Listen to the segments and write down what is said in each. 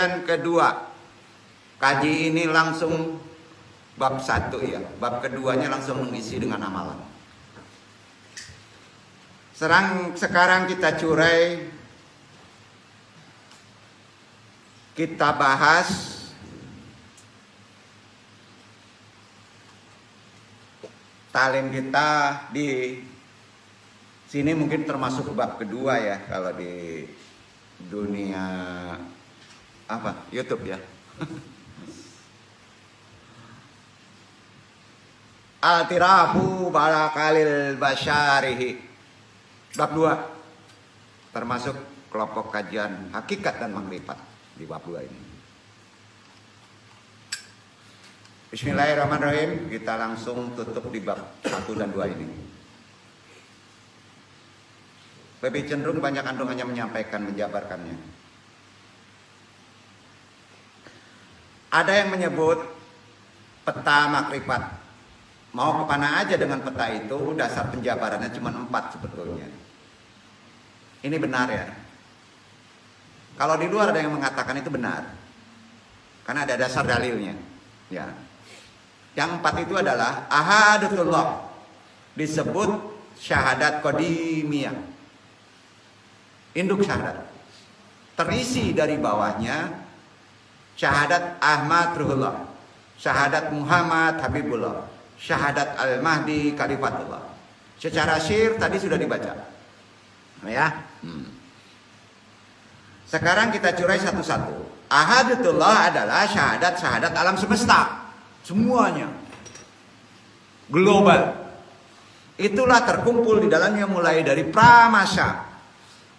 kajian kedua. Kaji ini langsung bab 1 ya. Bab keduanya langsung mengisi dengan amalan. Sekarang kita curai, kita bahas talim kita di sini mungkin termasuk bab kedua ya kalau di dunia apa YouTube ya. Al-tirafu barakalil basyarihi. Bab 2 termasuk kelompok kajian hakikat dan makrifat di bab 2 ini. Bismillahirrahmanirrahim. Kita langsung tutup di bab 1 dan 2 ini. Lebih cenderung banyak antum hanya menyampaikan, menjabarkannya. Ada yang menyebut peta makrifat. Mau kemana aja dengan peta itu, dasar penjabarannya cuma 4 sebetulnya. Ini benar ya. Kalau di luar ada yang mengatakan itu benar. Karena ada dasar dalilnya. Ya. Yang 4 itu adalah ahadatullah. Disebut syahadat qadimiyah. Induk syahadat. Terisi dari bawahnya syahadat Ahmad Ruhullah, syahadat Muhammad Habibullah, syahadat Al-Mahdi Khalifatullah. Secara syir tadi sudah dibaca. Ya. Sekarang kita curai satu-satu. Ahadatullah adalah syahadat alam semesta. Semuanya. Global. Itulah terkumpul di dalamnya mulai dari pramasa.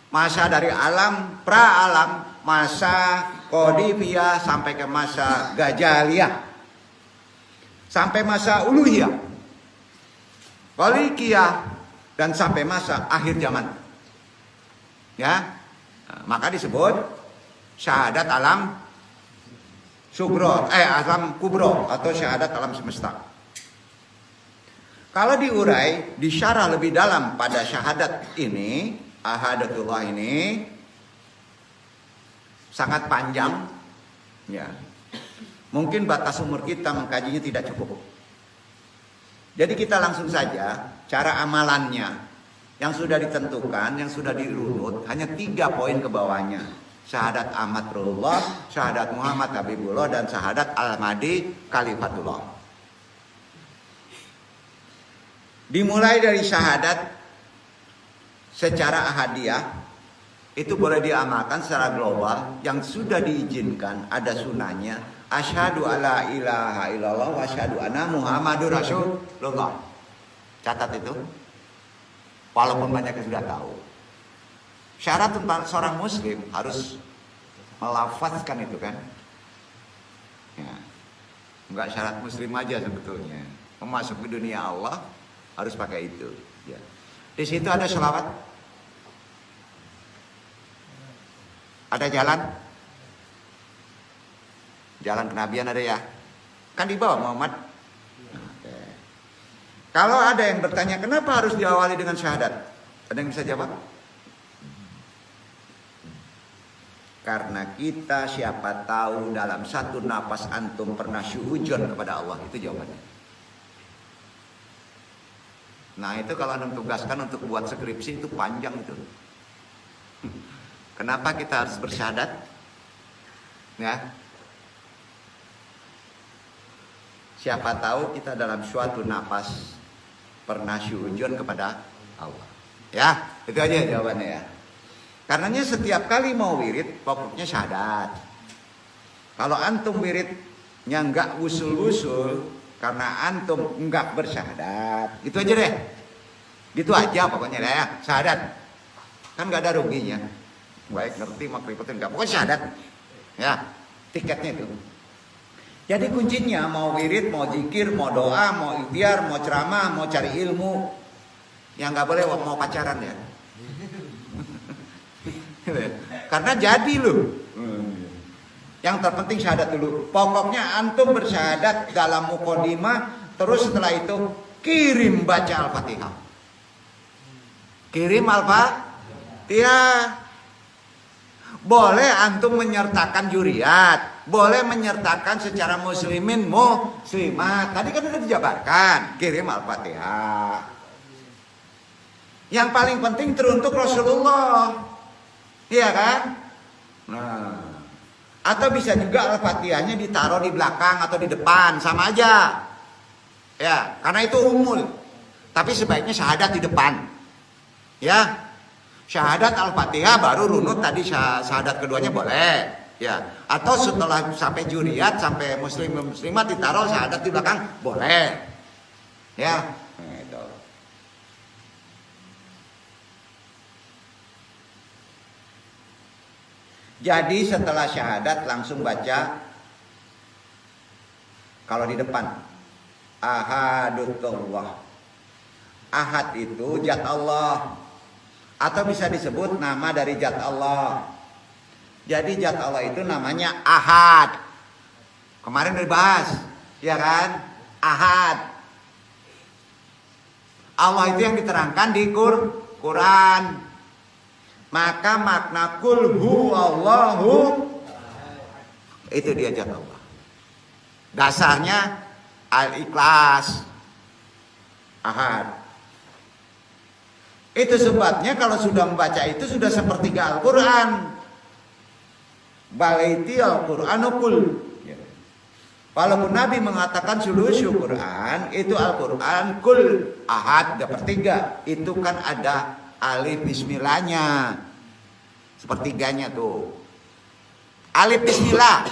Masa dari alam, pra-alam, masa Qadifiyah sampai ke masa Gajaliyah. Sampai masa uluhiyah, Qalikiyah, dan sampai masa akhir zaman. Ya, maka disebut syahadat alam sugro, alam kubro atau syahadat alam semesta. Kalau diurai, disyarah lebih dalam pada syahadat ini, ahadatullah ini sangat panjang, ya. Mungkin batas umur kita mengkajinya tidak cukup. Jadi kita langsung saja cara amalannya yang sudah ditentukan, yang sudah dirunut, hanya 3 poin ke bawahnya. Syahadat Ahmad Ruhullah, syahadat Muhammad Habibullah, dan syahadat Al-Mahdi Khalifatullah. Dimulai dari syahadat secara ahadiyah, itu boleh diamalkan secara global, yang sudah diizinkan, ada sunahnya. Asyhadu alla ilaha illallah wa asyhadu anna Muhammadur Rasulullah. Catat itu. Walaupun banyak yang sudah tahu. Syarat tentang seorang muslim harus melafazkan itu kan. Ya. Enggak syarat muslim aja sebetulnya. Masuk ke dunia Allah harus pakai itu. Ya. Di situ ada selawat. Ada jalan. Jalan kenabian ada ya. Kan di bawah Muhammad. Oke. Kalau ada yang bertanya kenapa harus diawali dengan syahadat? Ada yang bisa jawab? Karena kita siapa tahu dalam satu napas antum pernah syuudzon kepada Allah. Itu jawabannya. Nah itu kalau antum tugaskan untuk buat skripsi itu panjang itu. Kenapa kita harus bersyahadat? Ya. Siapa tahu kita dalam suatu napas pernah syuudzon kepada Allah. Ya, itu aja jawabannya ya. Karenanya setiap kali mau wirid pokoknya syahadat. Kalau antum wiridnya enggak usul-usul karena antum enggak bersyahadat, itu aja deh. Gitu aja pokoknya deh ya, syahadat. Kan enggak ada ruginya. Baik ngerti makrifatin enggak, pokoknya syahadat. Ya, tiketnya itu. Jadi kuncinya mau wirid, mau zikir, mau doa, mau ikhtiar, mau ceramah, mau cari ilmu. Yang nggak boleh mau pacaran ya. Karena jadi loh. Yang terpenting syahadat dulu. Pokoknya antum bersyahadat dalam muqaddimah, terus setelah itu kirim baca Al-Fatihah. Kirim Al-Fatihah. Boleh antum menyertakan juriyat, boleh menyertakan secara muslimin muslimat. Tadi kan sudah dijabarkan, kirim Al-Fatihah. Yang paling penting teruntuk Rasulullah. Iya kan? Nah, atau bisa juga Al-Fatihahnya ditaruh di belakang atau di depan, sama aja. Ya, karena itu umul. Tapi sebaiknya syahadat di depan. Ya. Syahadat Al-Fatihah baru runut tadi syahadat keduanya boleh. Ya. Atau setelah sampai juriyat, sampai muslimat ditaruh syahadat di belakang boleh. Ya. Gitu. Jadi setelah syahadat langsung baca kalau di depan ahadutullah. Ahad itu zat Allah. Atau bisa disebut nama dari zat Allah. Jadi zat Allah itu namanya Ahad. Kemarin dibahas, ya kan? Ahad. Allah itu yang diterangkan di Quran. Maka makna kul huwallahu itu dia zat Allah. Dasarnya al-ikhlas. Ahad. Itu sebabnya kalau sudah membaca itu sudah sepertiga Al-Quran. Balaiti Al-Quranukul. Walaupun Nabi mengatakan sulusul Quran, itu Al-Quran kul ahad, sepertiga. Itu kan ada alif bismillahnya. Sepertiganya tuh. Alif bismillah.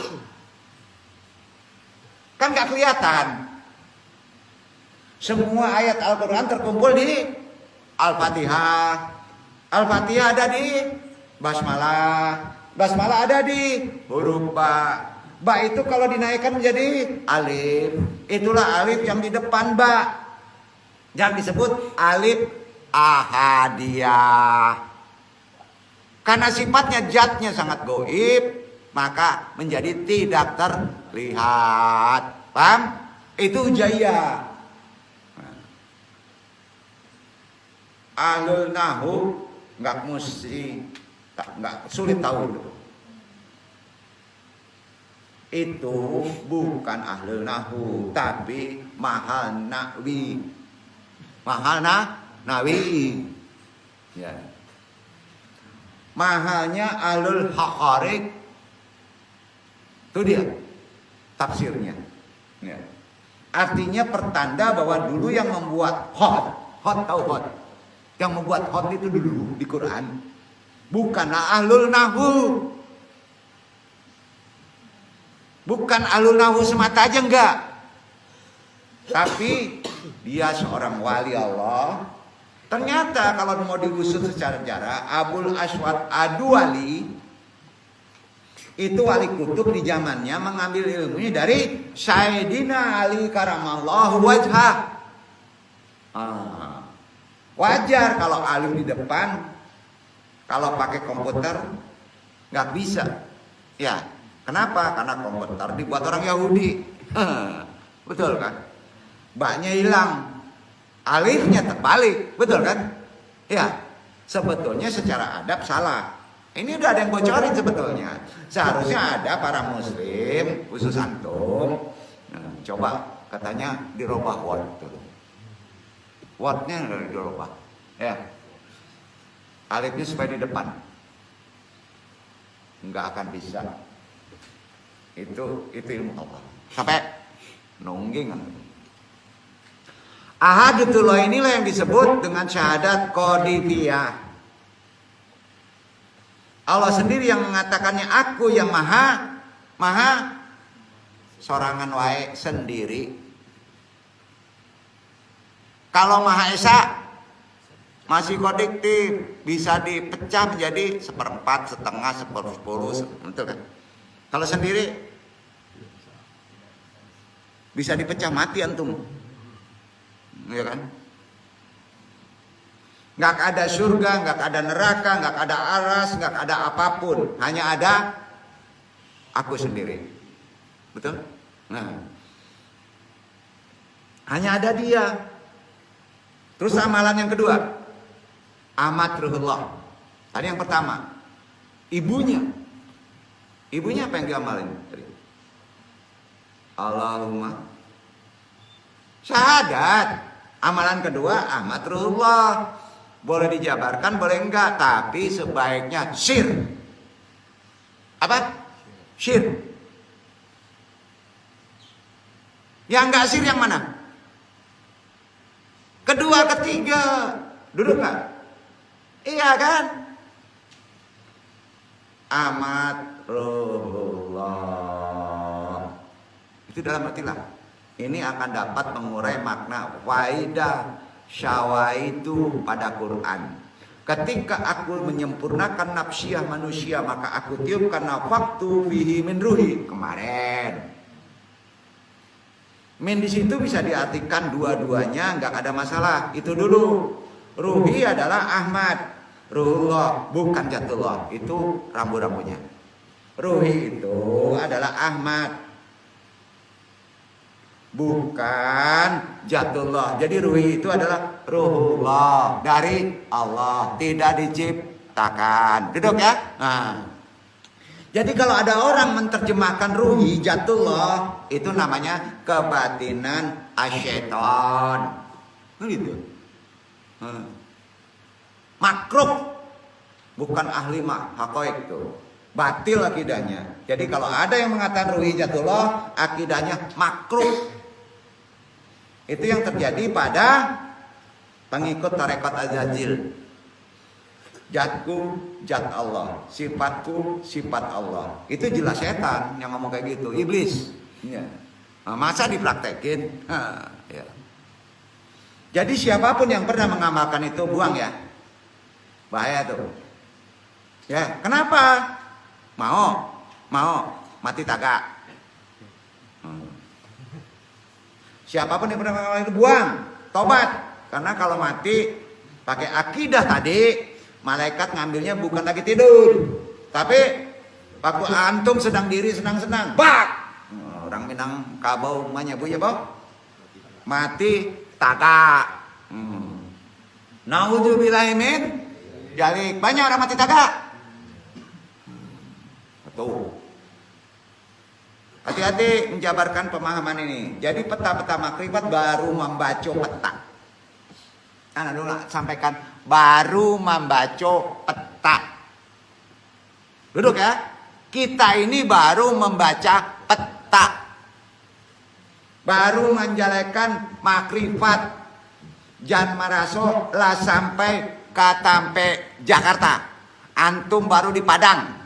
Kan gak kelihatan. Semua ayat Al-Quran terkumpul di Al-Fatihah. Al-Fatihah ada di basmalah. Basmalah ada di huruf ba. Ba itu kalau dinaikkan menjadi alif. Itulah alif yang di depan ba. Jangan disebut alif ahadiyah. Karena sifatnya zatnya sangat goib, maka menjadi tidak terlihat. Paham? Itu hujaiyah. Ahlul nahu nggak sulit tahu itu bukan ahlul nahu tapi mahal nawi ya. Mahalnya ahlul haqarik itu dia tafsirnya ya. Artinya pertanda bahwa dulu yang membuat hot tahu hot. Yang membuat hot itu dulu di Quran bukanlah ahlul nahu. Bukan ahlul nahu semata aja enggak. Tapi dia seorang wali Allah. Ternyata kalau mau diusut secara sejarah, Abul Aswad Ad-Duali itu wali kutub di zamannya mengambil ilmunya dari Sayyidina Ali karamallahu wajhah. Wajar kalau alif di depan, kalau pakai komputer nggak bisa. Ya, kenapa? Karena komputer dibuat orang Yahudi. Betul kan? Baknya hilang, alifnya terbalik, betul kan? Ya, sebetulnya secara adab salah. Ini udah ada yang bocorin sebetulnya. Seharusnya ada para muslim, khusus antum. Nah, coba katanya dirubah word. Wordnya dari dirubah, ya. Alifnya supaya di depan, nggak akan bisa. Itu ilmu Allah. Sampai nungging. Ahadutullah inilah yang disebut dengan syahadat qadifiyah. Allah sendiri yang mengatakannya aku yang maha sorangan wae sendiri. Kalau Maha Esa masih kodiktif, bisa dipecah menjadi 1/4, setengah, 1/10, betul kan? Kalau sendiri bisa dipecah mati antum, ya kan? Nggak ada surga, nggak ada neraka, nggak ada aras, nggak ada apapun, hanya ada aku sendiri, betul? Nah, hanya ada dia. Terus amalan yang kedua, amat ruhullah. Tadi yang pertama, Ibunya. Ibunya apa yang diamalin? Allahumma syahadat. Amalan kedua amat ruhullah. Boleh dijabarkan, boleh enggak, tapi sebaiknya syir. Apa? Syir. Yang enggak syir yang mana? Kedua, ketiga. Duduk kan? Iya kan? Amat ruhullah. Itu dalam artilah ini akan dapat mengurai makna faidah syawaitu pada Quran. Ketika aku menyempurnakan nafsiyah manusia, maka aku tiupkan nafaktu fihi min ruhi. Kemarin min di situ bisa diartikan dua-duanya, nggak ada masalah. Itu dulu. Ruhi adalah Ahmad, ruhullah bukan jatullah. Itu rambu-rambunya. Ruhi itu adalah Ahmad, bukan jatullah. Jadi ruhi itu adalah ruhullah dari Allah, tidak diciptakan. Duduk ya. Nah, jadi kalau ada orang menerjemahkan ruhi jatullah, itu namanya kebatinan asyaiton. Gitu. Makruh, bukan ahli haqaiq itu. Batil akidahnya. Jadi kalau ada yang mengatakan ruhi jatullah, akidahnya makruh. Itu yang terjadi pada pengikut tarekat Az-Zajil. Jatku jat Allah, sifatku sifat Allah. Itu jelas setan yang ngomong kayak gitu, iblis. Ya. Nah, masa dipraktekin? Ya. Jadi siapapun yang pernah mengamalkan itu buang ya. Bahaya tuh. Ya, kenapa? Mau mati tagak. Siapapun yang pernah mengalami itu buang, tobat. Karena kalau mati pakai akidah tadi, malaikat ngambilnya bukan lagi tidur, tapi waktu antum sedang diri senang-senang, bak. Orang Minang Kabau namanya bu ya bu, mati tagak. Nauzubillahi min dzalik. Banyak orang mati tagak. Tuh. Hati-hati menjabarkan pemahaman ini. Jadi peta-peta makrifat baru membaca peta. Nah, dulu sampaikan baru membaca peta. Duduk ya. Kita ini baru membaca peta. Baru menjalankan makrifat. Jan maraso lah sampai katampe Jakarta. Antum baru di Padang.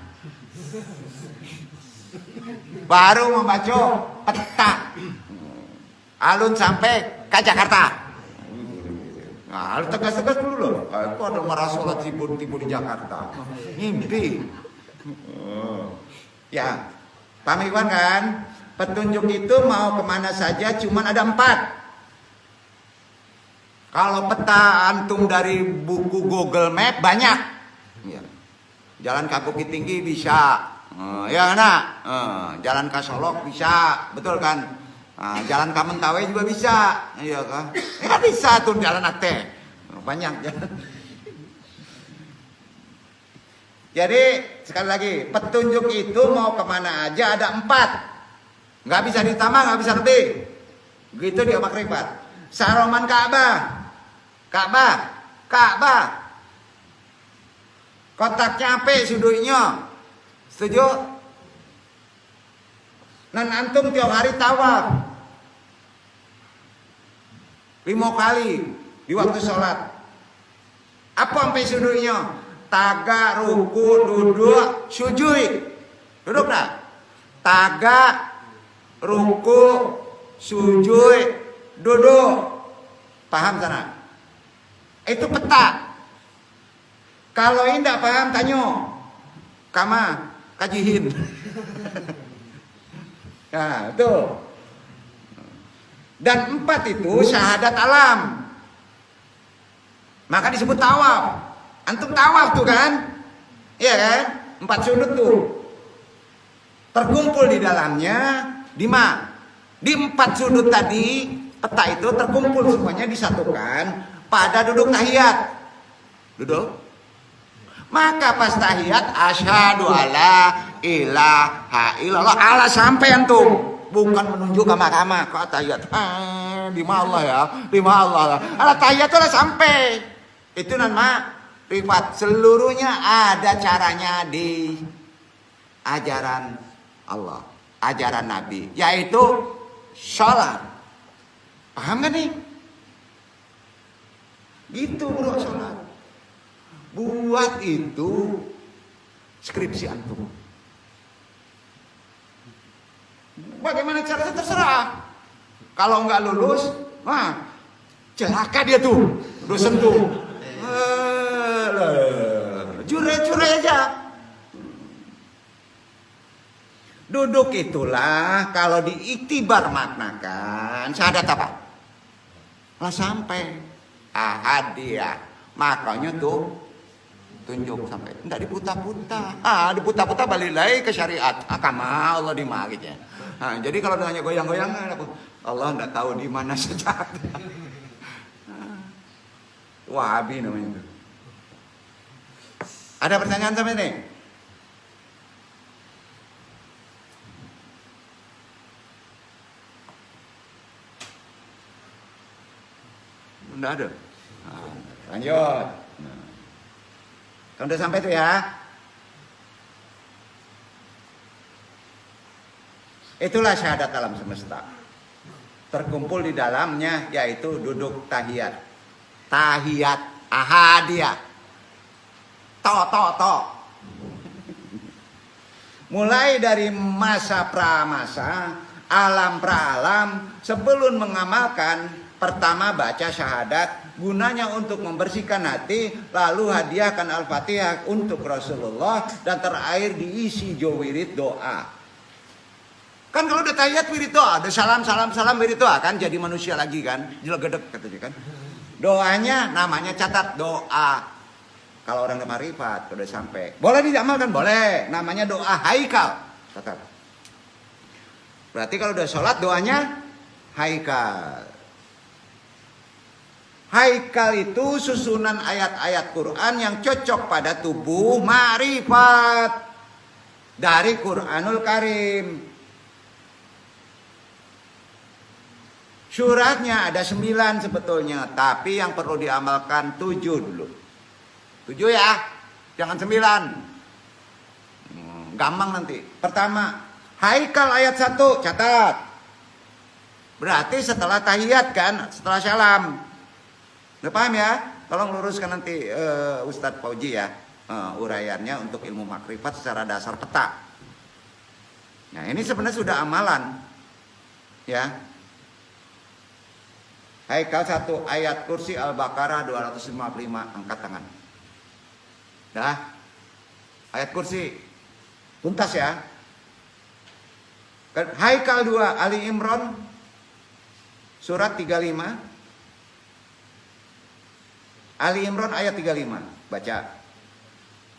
Baru membaca peta. Alun sampai ke Jakarta. Nah, harus tegas-tegas dulu loh. Kok ada marah sholat tiba di Jakarta? Mimpi. Ya, paham Iwan kan? Petunjuk itu mau kemana saja cuman ada 4. Kalau peta antum dari buku Google Map banyak. Ya. Jalan ke Bukit Tinggi bisa. Ya nak, jalan ke Solok bisa, betul kan? Jalan ke Mentawai juga bisa, iya kan? Ya bisa tuh jalan akte, banyak jalan. Jadi sekali lagi, petunjuk itu mau kemana aja ada 4, nggak bisa ditambah, nggak bisa lebih. Begitu dia makrifat. Saroman Ka'bah, kotaknya apa sudutnya? Setuju? Nan antum tiap hari tawaf 5 kali di waktu sholat. Apa sampai sudutnya? Taga, ruku, duduk, sujud. Duduk tak? Taga, ruku, sujud, duduk. Paham sana? Itu peta. Kalau ini tidak paham tanya. Kama kajihin. Nah, itu. Dan 4 itu syahadat alam. Maka disebut tawaf. Antum tawaf tuh kan? Iya kan? 4 sudut tuh. Terkumpul di dalamnya 5. Di 4 sudut tadi, peta itu terkumpul semuanya disatukan pada duduk tahiyat. Duduk. Maka pas tahiyat asyhadu alla ilaha illallah ala sampean tuh. Bukan menunjuk ke mahkamah kok tahiyat. Di Allah ya, di Allah. Ala tahiyat itu sampai. Itu nama rifat. Seluruhnya ada caranya di ajaran Allah, ajaran Nabi, yaitu sholat. Paham gak nih? Gitu bro, sholat. Buat itu skripsi antum. Bagaimana caranya terserah. Kalau nggak lulus, celaka dia tuh, dosen tuh. Jure-jure aja. Duduk itulah kalau diiktibar maknakan syahadat apa? Lah sampai ahadiyah. Makanya tuh tunjuk sampai enggak diputa-puta. Diputa-puta balik lagi ke syariat. Kama Allah di mana gitu ya. Jadi kalau nanya goyang-goyang Allah enggak tahu di mana syahadat. Wahabi namanya itu. Ada pertanyaan sampai nih? Enggak ada. Lanjut. Udah sampai tuh ya. Itulah syahadat alam semesta. Terkumpul di dalamnya yaitu duduk tahiyat. Tahiyat ahadiyah. To. Mulai dari masa pramasa, alam pra-alam, sebelum mengamalkan pertama baca syahadat, gunanya untuk membersihkan hati, lalu hadiahkan Al-Fatihah untuk Rasulullah, dan terakhir diisi wirid doa. Kan kalau udah tahiyat wirid doa, ada salam wirid doa kan, jadi manusia lagi kan, jelegedek katanya kan. Doanya namanya catat doa. Kalau orang kemarifat udah sampai, boleh diamalkan, boleh. Namanya doa haikal, catat. Berarti kalau udah sholat doanya haikal. Haikal itu susunan ayat-ayat Quran yang cocok pada tubuh ma'rifat dari Quranul Karim. Suratnya ada 9 sebetulnya, tapi yang perlu diamalkan 7 dulu. 7 ya, jangan 9. Gampang nanti. Pertama, haikal ayat 1, catat. Berarti setelah tahiyat kan, setelah salam. Udah paham ya? Tolong luruskan nanti Ustadz Fauji ya, uraiannya untuk ilmu makrifat secara dasar peta. Nah ini sebenarnya sudah amalan ya. Haikal 1 ayat kursi Al-Baqarah 255, angkat tangan. Dah. Ayat kursi tuntas ya. Haikal 2 Ali Imran surat 35. Ali Imran ayat 35, baca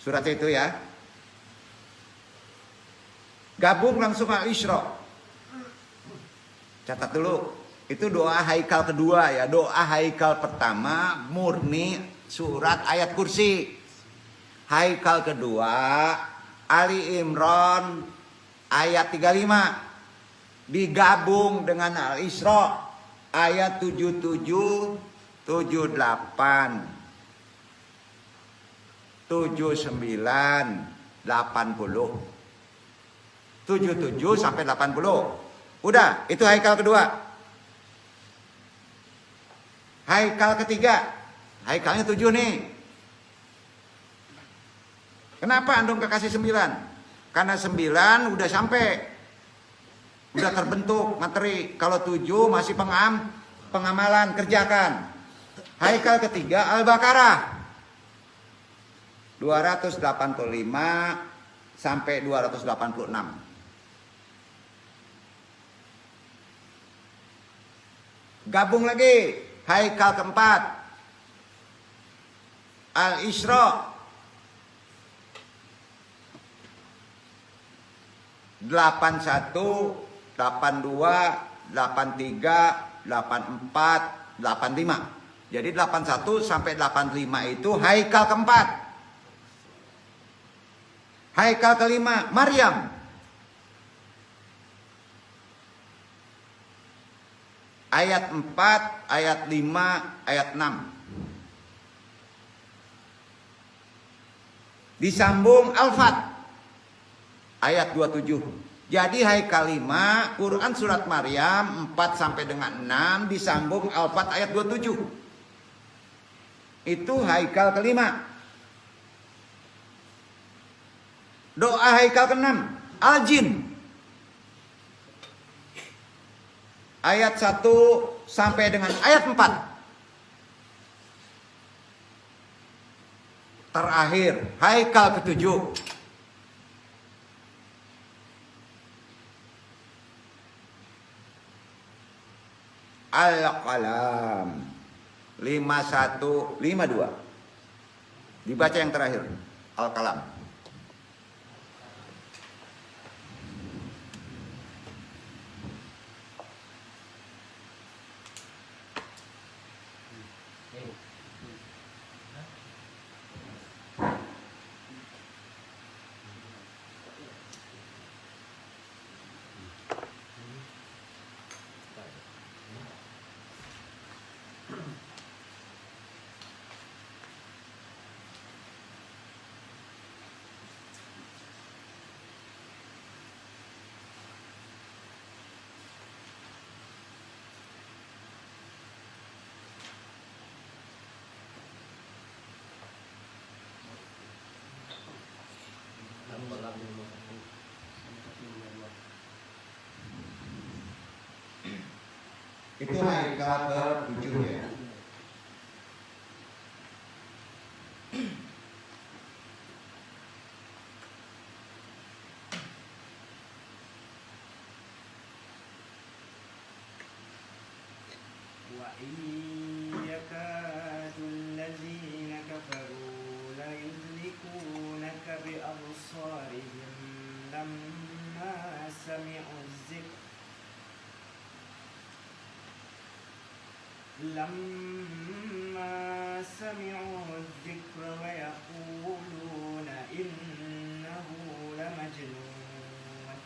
surat itu ya. Gabung langsung Al-Isra. Catat dulu, itu doa haikal kedua ya. Doa haikal pertama murni surat ayat kursi. Haikal kedua Ali Imran ayat 35 digabung dengan Al-Isra ayat 77 78 79 80 77 sampai 80. Udah, itu haikal kedua. Haikal ketiga, haikalnya 7 nih. Kenapa antum kasih 9? Karena 9 udah sampai, udah terbentuk materi. Kalau 7 masih pengamalan, kerjakan. Haikal ketiga Al-Baqarah 285 sampai 286. Gabung lagi haikal keempat Al-Isra 81, 82, 83, 84, 85. Jadi 81 sampai 85 itu haikal keempat. Haikal kelima, Maryam. Ayat 4, ayat 5, ayat 6. Disambung Al-Fat ayat 27. Jadi haikal 5, Quran surat Maryam 4 sampai dengan 6 disambung Al-Fat ayat 27. Itu haikal kelima. Doa haikal ke-6, Al-Jin. Ayat 1 sampai dengan ayat 4. Terakhir, haikal ke-7. Al-Qalam 51, 52. Dibaca yang terakhir, Al-Qalam. Itu haikal ke-7 ya. Wa yakadul ladzina kafaru la yuzlikunaka bi absarihim lamma sami'u dzikr wa yaquluna innahu lamajnun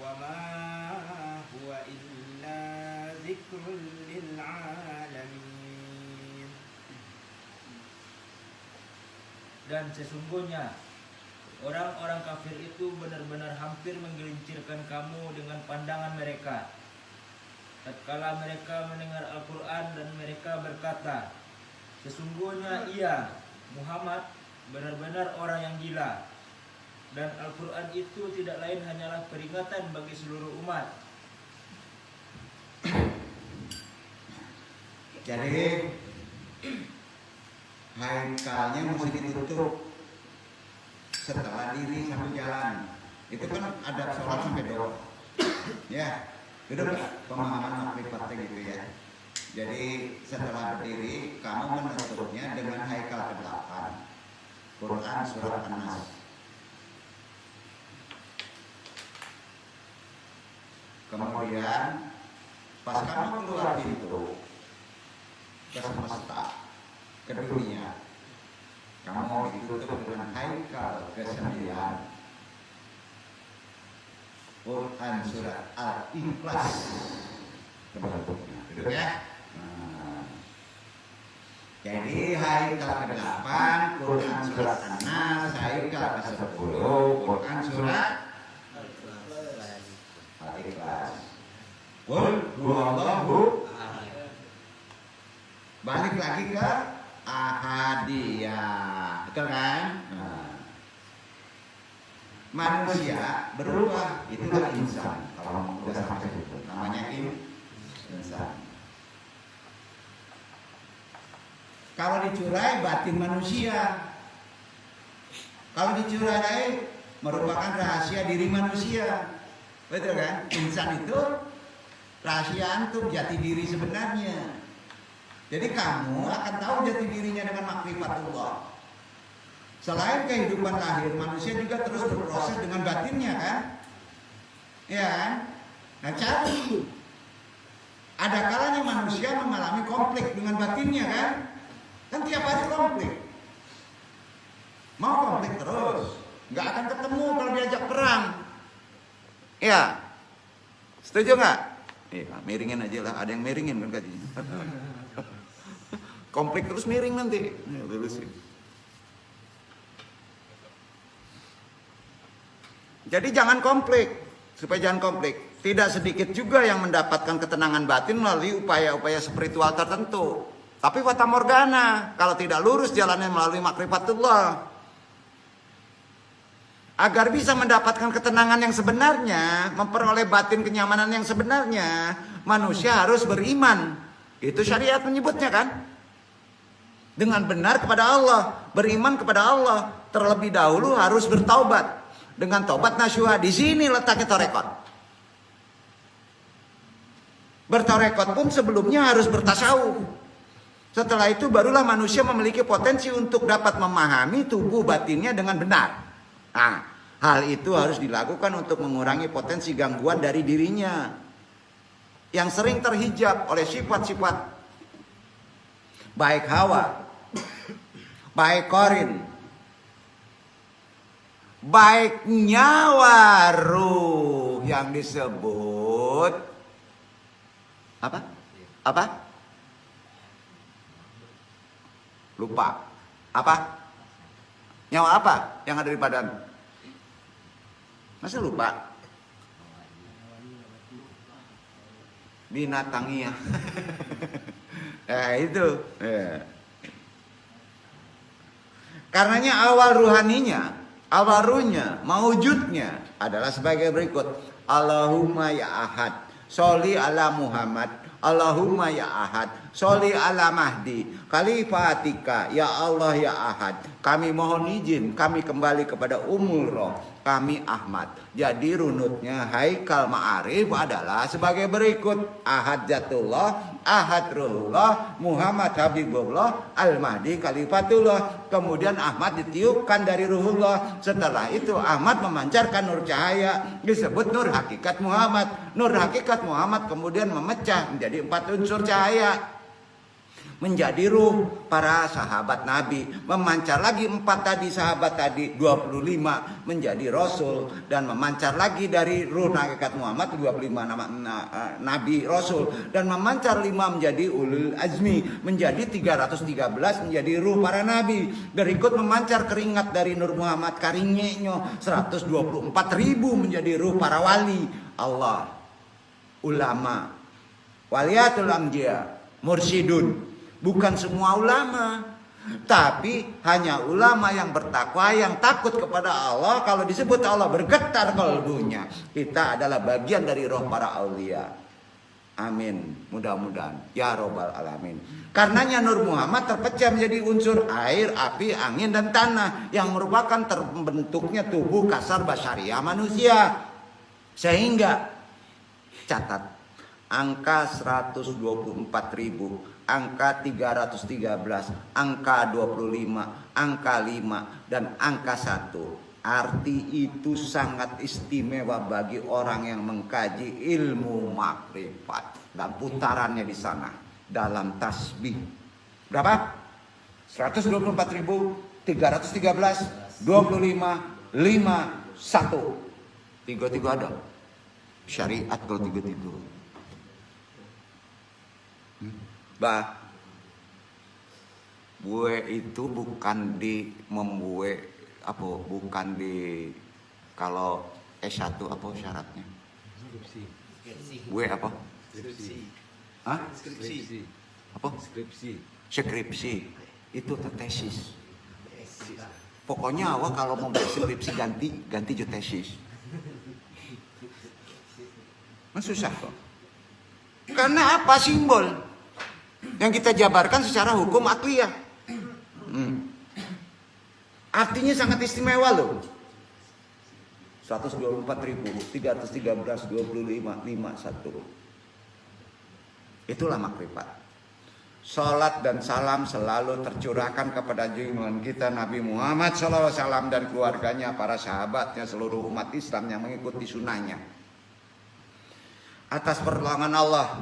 wa ma huwa illa dzikrun lil alamin. Dan sesungguhnya orang-orang kafir itu benar-benar hampir menggelincirkan kamu dengan pandangan mereka tatkala mereka mendengar Al-Quran dan mereka berkata, sesungguhnya ia, Muhammad, benar-benar orang yang gila. Dan Al-Quran itu tidak lain hanyalah peringatan bagi seluruh umat. Jadi haikalnya mesti ditutup setelah diri sambil jalan. Itu kan ada sholat sampai doa. Ya. Itu pemahaman makrifatnya gitu ya. Jadi setelah berdiri kamu menutupnya dengan haikal ke-8, Quran surat An-Nas. Kemudian pas kamu keluar pintu ke semesta, ke dunia, kamu ditutup dengan haikal ke-9, Quran surat Al-Ikhlas. Gitu ya. Jadi haikal ke-8 Quran surat An-Nas, haikal ke-10 Quran surat Al-Ikhlas. Qul huwallahu ahad. Balik lagi ke ahadiyah. Betul kan? Manusia berubah, itulah insan. Kalau udah sampai situ namanya insan. Kalau dicurai batin manusia, kalau dicurai merupakan rahasia diri manusia. Betul kan? Insan itu rahasia antum, jati diri sebenarnya. Jadi kamu akan tahu jati dirinya dengan makrifatullah. Selain kehidupan lahir, manusia juga terus berproses dengan batinnya kan? Ya kan? Nah cari. Ada kalanya manusia mengalami konflik dengan batinnya kan? Kan tiap hari konflik. Mau konflik terus? Nggak akan ketemu kalau diajak perang. Ya, setuju nggak? Miringin aja lah, ada yang miringin kan katanya. Konflik terus miring nanti. Lurusin. Jadi jangan konflik, supaya jangan konflik. Tidak sedikit juga yang mendapatkan ketenangan batin melalui upaya-upaya spiritual tertentu. Tapi fata morgana, kalau tidak lurus jalannya melalui makrifatullah. Agar bisa mendapatkan ketenangan yang sebenarnya, memperoleh batin kenyamanan yang sebenarnya, manusia harus beriman. Itu syariat menyebutnya kan? Dengan benar kepada Allah, beriman kepada Allah. Terlebih dahulu harus bertaubat. Dengan taubat nasuha, di sini letaknya tarekot. Bertarekot pun sebelumnya harus bertasawuf. Setelah itu barulah manusia memiliki potensi untuk dapat memahami tubuh batinnya dengan benar. Nah, hal itu harus dilakukan untuk mengurangi potensi gangguan dari dirinya yang sering terhijab oleh sifat-sifat baik hawa, baik korin, baik nyawa ruh yang disebut apa? Apa? Lupa. Apa? Nyawa apa yang ada di badan? Masa lupa? Binatangnya. Itu. Karenanya awal ruhaninya, awal ruhnya, maujudnya adalah sebagai berikut. Allahumma ya ahad, sholli ala Muhammad. Allahumma ya ahad, sholli ala Mahdi, khalifatika, ya Allah ya ahad. Kami mohon izin, kami kembali kepada Ummul Roh, kami Ahmad. Jadi runutnya Haikal Ma'arif adalah sebagai berikut. Ahad Zatullah, Ahad Ruhullah, Muhammad Habibullah, Al-Mahdi Khalifatullah. Kemudian Ahmad ditiupkan dari Ruhullah. Setelah itu Ahmad memancarkan nur cahaya, disebut nur hakikat Muhammad. Nur hakikat Muhammad kemudian memecah menjadi 4 unsur cahaya. Menjadi ruh para sahabat Nabi. Memancar lagi 4 tadi sahabat tadi, 25 menjadi Rasul. Dan memancar lagi dari ruh hakikat Muhammad 25 nama Nabi Rasul. Dan memancar 5 menjadi Ulul Azmi, menjadi 313 menjadi ruh para Nabi. Berikut memancar keringat dari Nur Muhammad karingnya 124.000 menjadi ruh para wali Allah, ulama, waliyatul amjia, mursyidun. Bukan semua ulama, tapi hanya ulama yang bertakwa, yang takut kepada Allah. Kalau disebut Allah bergetar kalbunya. Kita adalah bagian dari roh para aulia. Amin. Mudah-mudahan. Ya Robbal Alamin. Karenanya Nur Muhammad terpecah menjadi unsur air, api, angin, dan tanah. Yang merupakan terbentuknya tubuh kasar basyariah manusia. Sehingga catat angka 124.000, angka 313, angka 25, angka 5, dan angka 1. Arti itu sangat istimewa bagi orang yang mengkaji ilmu makrifat. Dan putarannya di sana dalam tasbih. Berapa? 124.313, 25, 5, 1. 3 ada. Syariat kalau 3. Bah, bue itu bukan di membue apa, bukan di kalau S1 apa syaratnya? Skripsi. Bue apa? Skripsi. Hah? Skripsi. Apa? Skripsi. Itu tesis. Pokoknya awak kalau mau skripsi ganti jo tesis. Susah kok. Karena apa? Simbol yang kita jabarkan secara hukum akliyah. Artinya sangat istimewa loh. 124.313, 25, 5, 1. Itulah makrifat. Salat dan salam selalu tercurahkan kepada junjungan kita Nabi Muhammad SAW dan keluarganya, para sahabatnya, seluruh umat Islam yang mengikuti sunnahnya. Atas pertolongan Allah,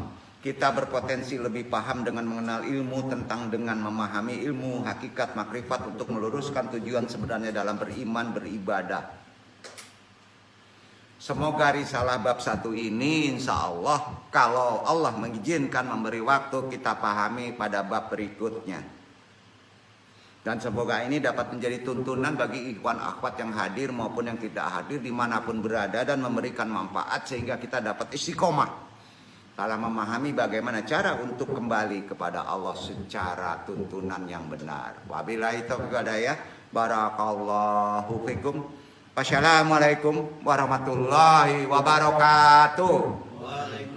kita berpotensi lebih paham dengan mengenal ilmu tentang dengan memahami ilmu, hakikat, makrifat untuk meluruskan tujuan sebenarnya dalam beriman, beribadah. Semoga risalah bab 1 ini insya Allah kalau Allah mengizinkan memberi waktu kita pahami pada bab berikutnya. Dan semoga ini dapat menjadi tuntunan bagi ikhwan akhwat yang hadir maupun yang tidak hadir dimanapun berada dan memberikan manfaat sehingga kita dapat istiqomah dalam memahami bagaimana cara untuk kembali kepada Allah secara tuntunan yang benar. Wabillahi taufiq wal hidayah. Barakallahu fikum. Wassalamualaikum warahmatullahi wabarakatuh. Waalaikumsalam.